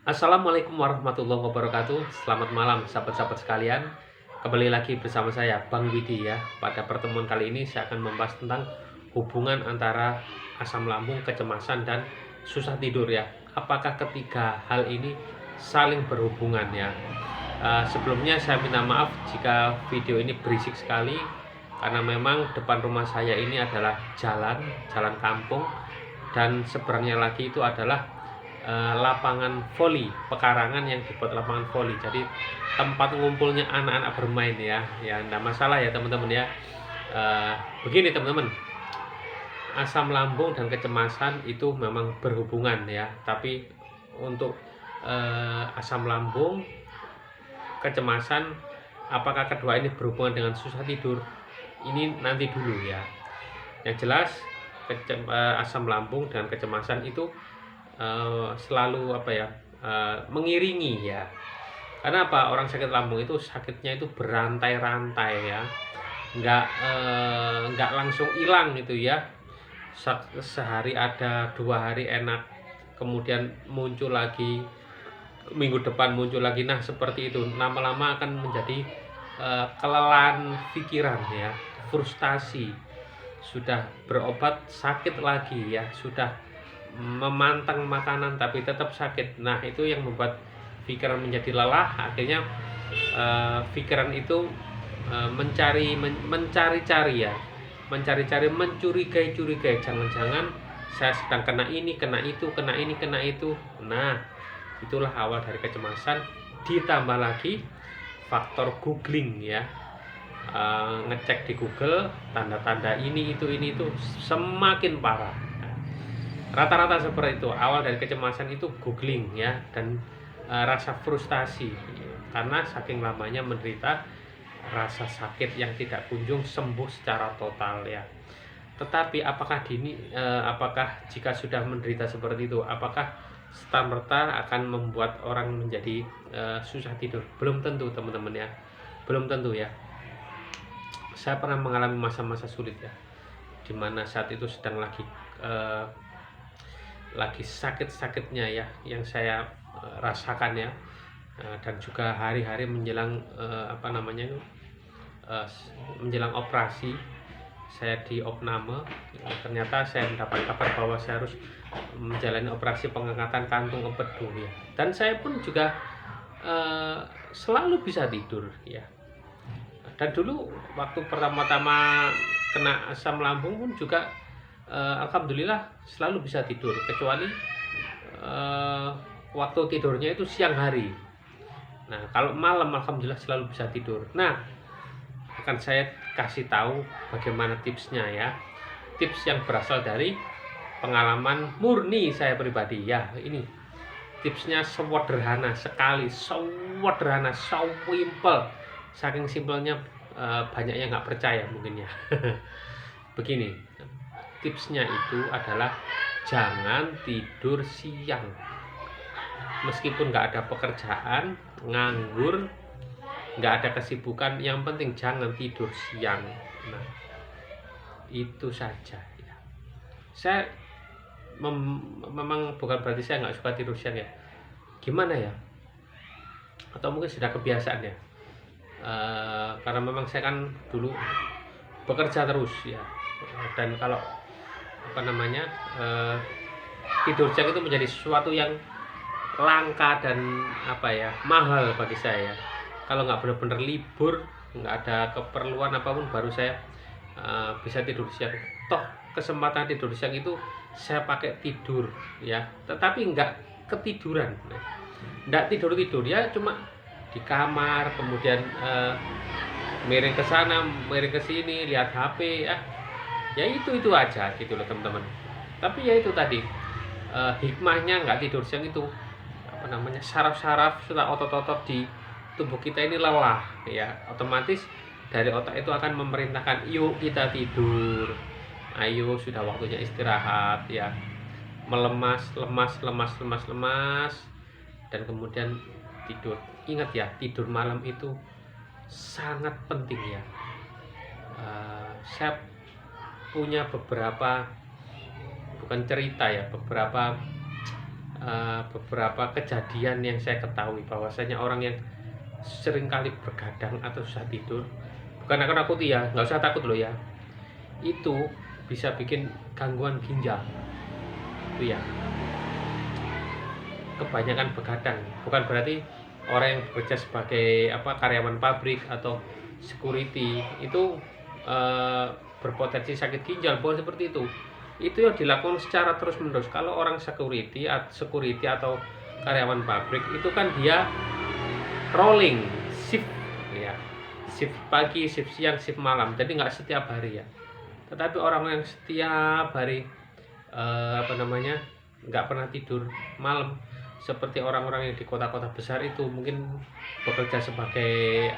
Assalamualaikum warahmatullahi wabarakatuh. Selamat malam sahabat-sahabat sekalian. Kembali lagi bersama saya Bang Widi ya. Pada pertemuan kali ini saya akan membahas tentang hubungan antara asam lambung, kecemasan dan susah tidur ya. Apakah ketiga hal ini saling berhubungan ya? Sebelumnya saya minta maaf jika video ini berisik sekali karena memang depan rumah saya ini adalah jalan kampung, dan seberangnya lagi itu adalah lapangan voli, pekarangan yang dibuat lapangan voli. Jadi tempat ngumpulnya anak-anak bermain ya. Ya enggak masalah ya teman-teman ya. Begini teman-teman, asam lambung dan kecemasan itu memang berhubungan ya. Tapi untuk asam lambung, kecemasan, apakah kedua ini berhubungan dengan susah tidur? Ini nanti dulu ya. Yang jelas asam lambung dan kecemasan itu selalu mengiringi ya. Karena apa? Orang sakit lambung itu sakitnya itu berantai-rantai ya, nggak langsung hilang gitu ya. Sehari ada, 2 hari enak, kemudian muncul lagi, minggu depan muncul lagi. Nah seperti itu lama-lama akan menjadi kelelahan pikiran ya, frustasi. Sudah berobat sakit lagi ya, sudah memantang makanan tapi tetap sakit. Nah itu yang membuat pikiran menjadi lelah. Akhirnya pikiran itu mencari-cari ya, mencurigai, jangan-jangan saya sedang kena ini, kena itu, kena ini, kena itu. Nah itulah awal dari kecemasan. Ditambah lagi faktor googling ya, ngecek di Google tanda-tanda ini itu semakin parah. Rata-rata seperti itu. Awal dari kecemasan itu googling ya, dan rasa frustasi karena saking lamanya menderita rasa sakit yang tidak kunjung sembuh secara total ya. Tetapi apakah jika sudah menderita seperti itu, apakah serta-merta akan membuat orang menjadi susah tidur? Belum tentu teman-teman ya, belum tentu ya. Saya pernah mengalami masa-masa sulit ya, dimana saat itu sedang lagi sakit-sakitnya ya, yang saya rasakan ya. Dan juga hari-hari menjelang menjelang operasi, saya diopname. Ternyata saya mendapat kabar bahwa saya harus menjalani operasi pengangkatan kantung empedu ya. Dan saya pun juga selalu bisa tidur ya. Dan dulu waktu pertama-tama kena asam lambung pun juga alhamdulillah selalu bisa tidur, kecuali waktu tidurnya itu siang hari. Nah kalau malam alhamdulillah selalu bisa tidur. Nah akan saya kasih tahu bagaimana tipsnya ya, tips yang berasal dari pengalaman murni saya pribadi ya. Ini tipsnya sederhana sekali, sederhana, simple. Saking simpelnya banyak yang nggak percaya mungkin ya. Begini, tipsnya itu adalah jangan tidur siang. Meskipun nggak ada pekerjaan, nganggur, nggak ada kesibukan, yang penting jangan tidur siang. Nah itu saja ya. Saya memang bukan berarti saya nggak suka tidur siang ya, gimana ya, atau mungkin sudah kebiasaan ya. Karena memang saya kan dulu bekerja terus ya, dan kalau tidur siang itu menjadi sesuatu yang langka dan mahal bagi saya. Kalau nggak benar-benar libur, nggak ada keperluan apapun, baru saya bisa tidur siang. Toh kesempatan tidur siang itu saya pakai tidur ya, tetapi nggak ketiduran, nggak tidur ya, cuma di kamar, kemudian miring ke sana, miring ke sini, lihat HP ya itu aja gitu loh teman-teman. Tapi ya itu tadi, hikmahnya nggak tidur siang itu saraf-saraf serta otot-otot di tubuh kita ini lelah ya, otomatis dari otak itu akan memerintahkan yuk kita tidur, ayo sudah waktunya istirahat ya, lemas, dan kemudian tidur. Ingat ya, tidur malam itu sangat penting ya. Saya punya beberapa, bukan cerita ya, beberapa beberapa kejadian yang saya ketahui bahwasanya orang yang seringkali begadang atau susah tidur, bukan aku ya, nggak usah takut loh ya, itu bisa bikin gangguan ginjal itu ya. Kebanyakan begadang bukan berarti orang yang bekerja sebagai karyawan pabrik atau security itu berpotensi sakit ginjal, bukan seperti itu. Itu yang dilakukan secara terus menerus. Kalau orang security atau karyawan pabrik itu kan dia rolling shift ya, shift pagi, shift siang, shift malam, jadi nggak setiap hari ya. Tetapi orang yang setiap hari nggak pernah tidur malam, seperti orang-orang yang di kota-kota besar itu mungkin bekerja sebagai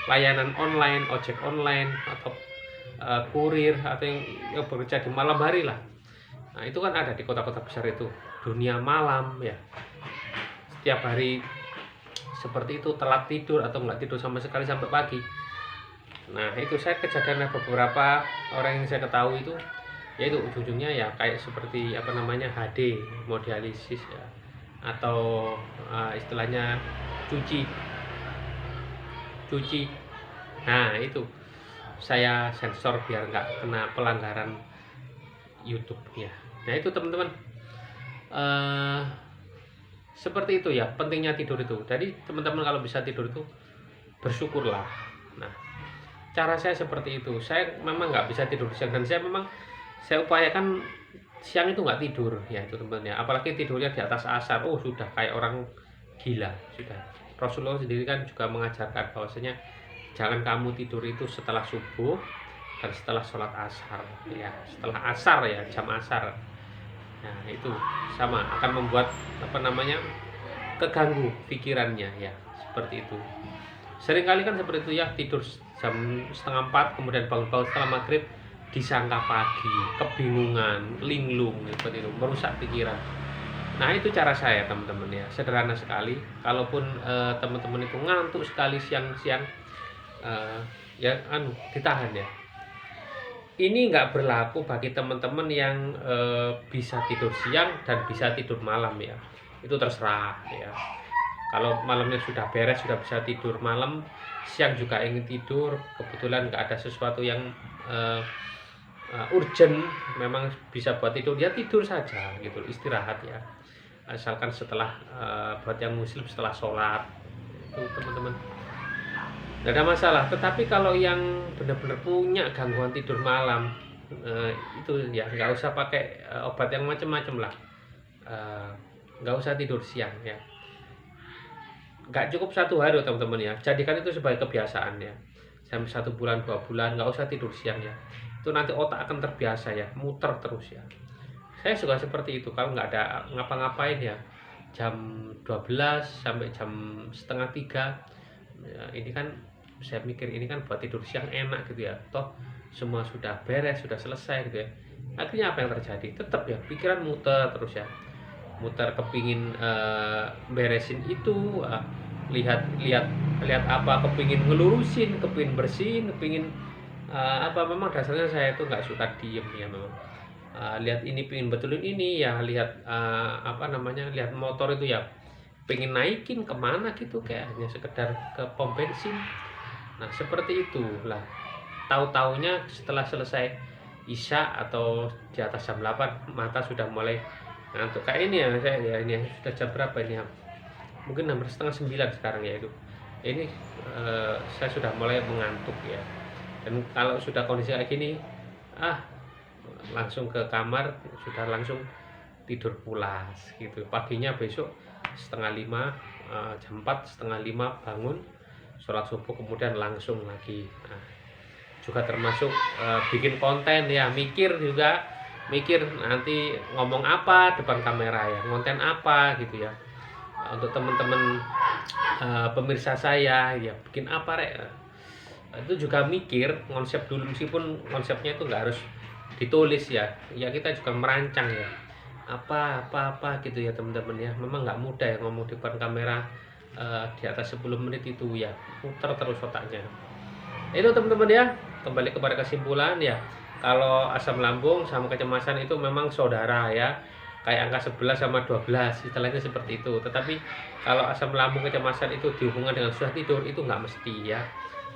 layanan online, ojek online atau kurir, atau yang bekerja di malam hari lah. Nah itu kan ada di kota-kota besar itu dunia malam ya, setiap hari seperti itu, telat tidur atau nggak tidur sama sekali sampai pagi. Nah itu saya kejadian beberapa orang yang saya ketahui itu, yaitu ujung-ujungnya ya kayak seperti HD hemodialisis ya, atau istilahnya cuci. Nah itu saya sensor biar nggak kena pelanggaran YouTube-nya. Nah itu teman-teman, seperti itu ya pentingnya tidur itu. Jadi teman-teman kalau bisa tidur itu bersyukurlah. Nah cara saya seperti itu. Saya memang nggak bisa tidur siang, dan saya upayakan siang itu nggak tidur ya itu teman-teman ya. Apalagi tidurnya di atas asar, sudah kayak orang gila sudah. Rasulullah sendiri kan juga mengajarkan bahwasanya jangan kamu tidur itu setelah subuh dan setelah sholat asar ya, setelah asar ya, jam asar. Nah itu sama akan membuat keganggu pikirannya ya, seperti itu. Seringkali kan seperti itu ya, tidur jam 3:30 kemudian bangun-bangun setelah maghrib disangka pagi, kebingungan, linglung seperti itu, merusak pikiran. Nah itu cara saya teman-teman ya, sederhana sekali. Kalaupun teman-teman itu ngantuk sekali siang-siang, ya ditahan ya. Ini nggak berlaku bagi teman-teman yang bisa tidur siang dan bisa tidur malam ya, itu terserah ya. Kalau malamnya sudah beres, sudah bisa tidur malam, siang juga ingin tidur, kebetulan nggak ada sesuatu yang urgent, memang bisa buat tidur, ya tidur saja gitu, istirahat ya. Asalkan setelah buat yang muslim setelah sholat itu teman-teman nggak ada masalah. Tetapi kalau yang benar-benar punya gangguan tidur malam, itu ya nggak usah pakai obat yang macam-macam lah, nggak usah tidur siang ya. Nggak cukup 1 hari teman-teman ya, jadikan itu sebagai kebiasaan ya, sampai 1 bulan 2 bulan nggak usah tidur siang ya. Itu nanti otak akan terbiasa ya, muter terus ya. Saya juga seperti itu, kalau nggak ada ngapa-ngapain ya, jam 12 sampai jam 2:30 ya, ini kan saya mikir ini kan buat tidur siang enak gitu ya, toh semua sudah beres, sudah selesai gitu ya. Akhirnya apa yang terjadi? Tetap ya pikiran muter terus ya, muter, kepingin beresin itu, lihat apa, kepingin ngelurusin, kepingin bersihin, kepingin memang dasarnya saya itu nggak suka diem ya memang. Lihat ini pingin betulin ini ya, lihat lihat motor itu ya pengen naikin kemana gitu, kayak hanya sekedar ke pom bensin. Nah seperti itulah, tahu-taunya setelah selesai isya atau di atas jam 8 mata sudah mulai ngantuk. Kayak ini ya saya ya, ini sudah jam berapa ini ya, mungkin hampir 8:30 sekarang ya itu. Ini saya sudah mulai mengantuk ya, dan kalau sudah kondisi kayak gini langsung ke kamar, sudah langsung tidur pulas gitu. Paginya besok 4:30, jam 4 4:30 bangun, sholat subuh, kemudian langsung lagi. Nah, juga termasuk bikin konten ya, mikir nanti ngomong apa depan kamera ya, konten apa gitu ya, untuk teman-teman pemirsa saya ya, bikin apa itu juga mikir konsep dulu, meskipun konsepnya itu nggak harus ditulis ya, kita juga merancang ya, apa gitu ya teman-teman ya. Memang nggak mudah ya ngomong di depan kamera di atas 10 menit itu ya, muter terus otaknya. Itu teman-teman ya, kembali kepada kesimpulan ya, kalau asam lambung sama kecemasan itu memang saudara ya. kayak angka 11 sama 12, istilahnya seperti itu. Tetapi kalau asam lambung kecemasan itu dihubungkan dengan susah tidur, itu nggak mesti ya.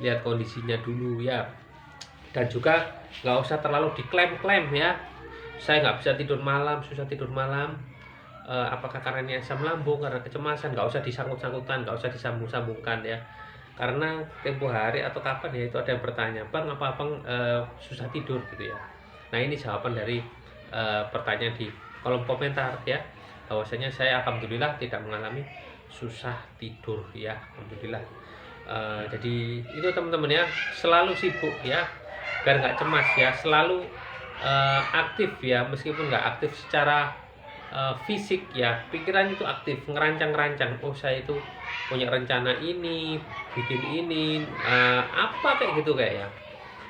Lihat kondisinya dulu ya. Dan juga nggak usah terlalu diklaim-klaim ya. Saya nggak bisa tidur malam, susah tidur malam. Apakah karena ini asam lambung, karena kecemasan? Nggak usah disangkut-sangkutan, nggak usah disambung-sambungkan ya. Karena tempo hari atau kapan ya itu ada yang bertanya, Bang, apa Abang susah tidur gitu ya. Nah, ini jawaban dari pertanyaan di kolom komentar ya. Bahwasanya saya alhamdulillah tidak mengalami susah tidur ya, alhamdulillah. Jadi itu teman-teman ya, selalu sibuk ya, biar nggak cemas ya, selalu aktif ya, meskipun nggak aktif secara fisik ya, pikiran itu aktif, ngerancang-rancang. Oh, saya itu punya rencana ini, bikin ini, apa kayak gitu kayak ya.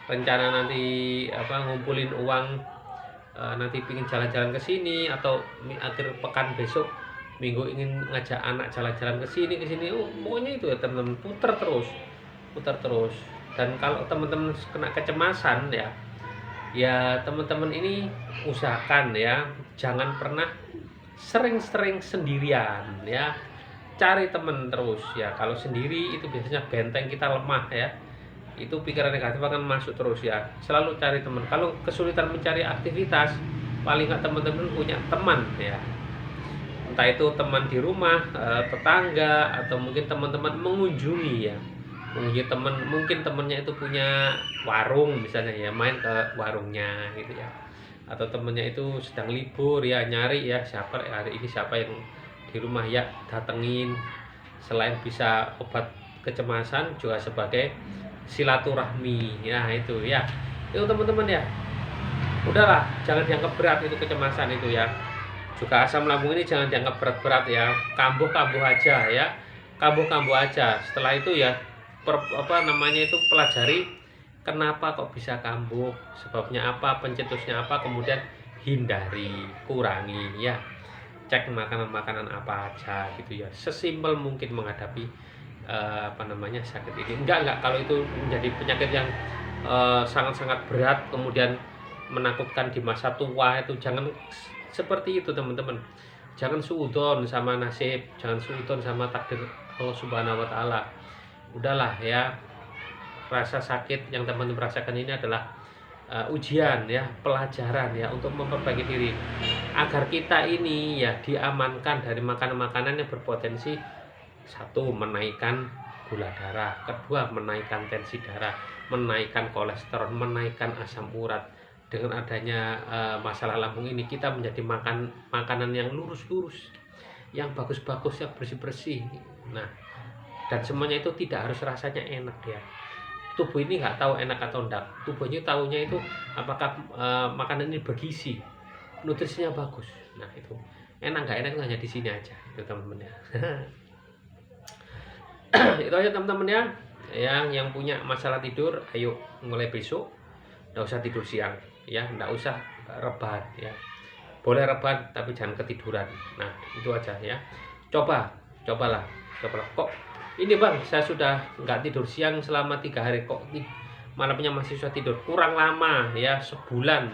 Rencana nanti ngumpulin uang, nanti pingin jalan-jalan ke sini, atau akhir pekan besok minggu ingin ngajak anak jalan-jalan ke sini. Pokoknya itu ya teman-teman, putar terus. Dan kalau teman-teman kena kecemasan ya teman-teman ini usahakan ya jangan pernah sering-sering sendirian ya, cari teman terus ya. Kalau sendiri itu biasanya benteng kita lemah ya, itu pikiran negatif akan masuk terus ya. Selalu cari teman. Kalau kesulitan mencari aktivitas, paling nggak teman-teman punya teman ya, entah itu teman di rumah, tetangga, atau mungkin teman-teman mengunjungi ya, mengunjungi teman. Mungkin temennya itu punya warung misalnya ya, main ke warungnya gitu ya. Atau temennya itu sedang libur ya, nyari ya siapa hari ini, siapa yang di rumah ya, datengin. Selain bisa obat kecemasan, juga sebagai silaturahmi ya, itu ya. Itu teman-teman ya, udahlah, jangan dianggap berat itu kecemasan itu ya. Juga asam lambung ini jangan dianggap berat-berat ya, kambuh-kambuh aja ya, kambuh-kambuh aja. Setelah itu ya pelajari kenapa kok bisa kambuh, sebabnya apa, pencetusnya apa, kemudian hindari, kurangi ya. Cek makanan-makanan apa aja gitu ya, sesimpel mungkin menghadapi sakit ini. Enggak, kalau itu menjadi penyakit yang sangat-sangat berat kemudian menakutkan di masa tua, itu jangan seperti itu teman-teman. Jangan suudzon sama nasib, jangan suudzon sama takdir Allah Subhanahu wa taala. Udahlah ya, rasa sakit yang teman-teman rasakan ini adalah ujian ya, pelajaran ya, untuk memperbaiki diri agar kita ini ya diamankan dari makanan-makanan yang berpotensi, satu, menaikkan gula darah, kedua, menaikkan tensi darah, menaikkan kolesterol, menaikkan asam urat. Dengan adanya masalah lambung ini, kita menjadi makan makanan yang lurus-lurus, yang bagus-bagus, yang bersih-bersih. Nah, dan semuanya itu tidak harus rasanya enak ya. Tubuh ini nggak tahu enak atau enggak, tubuhnya tahunya itu apakah makanan ini bergizi, nutrisinya bagus. Nah, itu enak nggak enak itu hanya di sini aja itu teman-teman ya. Itu aja teman-teman ya. Yang punya masalah tidur, ayo mulai besok nggak usah tidur siang ya, nggak usah rebahan ya. Boleh rebahan tapi jangan ketiduran. Nah, itu aja ya. Cobalah. Kok ini Bang, saya sudah nggak tidur siang selama 3 hari, kok malamnya masih susah tidur? Kurang lama ya, sebulan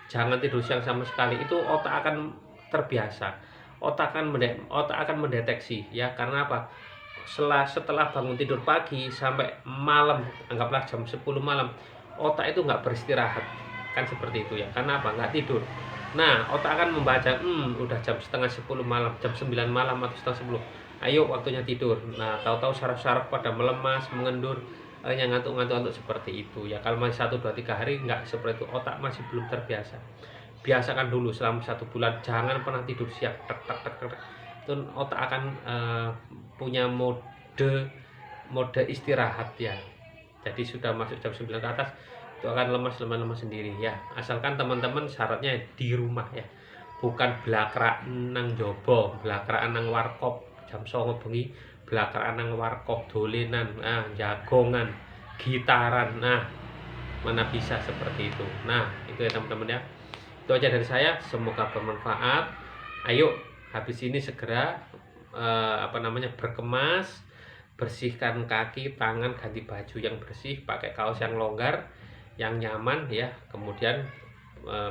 jangan tidur siang sama sekali. Itu otak akan terbiasa, otak akan mendeteksi ya. Karena apa? Setelah bangun tidur pagi sampai malam, anggaplah jam 10 malam, otak itu nggak beristirahat, kan seperti itu ya. Karena apa? Nggak tidur. Nah, otak akan membaca, udah jam setengah 10 malam, jam 9 malam atau setengah 10, ayo waktunya tidur. Nah, tahu-tahu saraf-saraf pada melemas, mengendur, yang ngantuk-ngantuk seperti itu ya. Kalau masih 1, 2, 3 hari nggak seperti itu, otak masih belum terbiasa. Biasakan dulu selama 1 bulan, jangan pernah tidur siang. Itu otak akan punya mode istirahat ya. Jadi sudah masuk jam 9 ke atas, itu akan lemas sendiri ya. Asalkan teman-teman syaratnya di rumah ya, bukan blakraan nang jobo, blakraan nang warkop jam 09.00 bengi, blakraan nang warkop dolenan, jagongan, gitaran. Nah, mana bisa seperti itu. Nah, itu ya teman-teman ya. Itu aja dari saya, semoga bermanfaat. Ayo habis ini segera berkemas, bersihkan kaki, tangan, ganti baju yang bersih, pakai kaos yang longgar, yang nyaman ya. Kemudian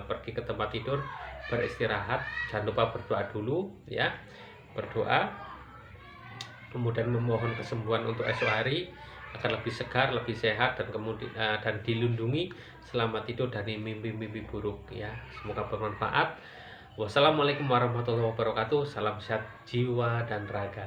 pergi ke tempat tidur beristirahat. Jangan lupa berdoa dulu ya, berdoa, kemudian memohon kesembuhan untuk esok hari agar lebih segar, lebih sehat, dan kemudian dan dilindungi selama tidur dari mimpi-mimpi buruk ya. Semoga bermanfaat. Wassalamualaikum warahmatullahi wabarakatuh. Salam sehat jiwa dan raga.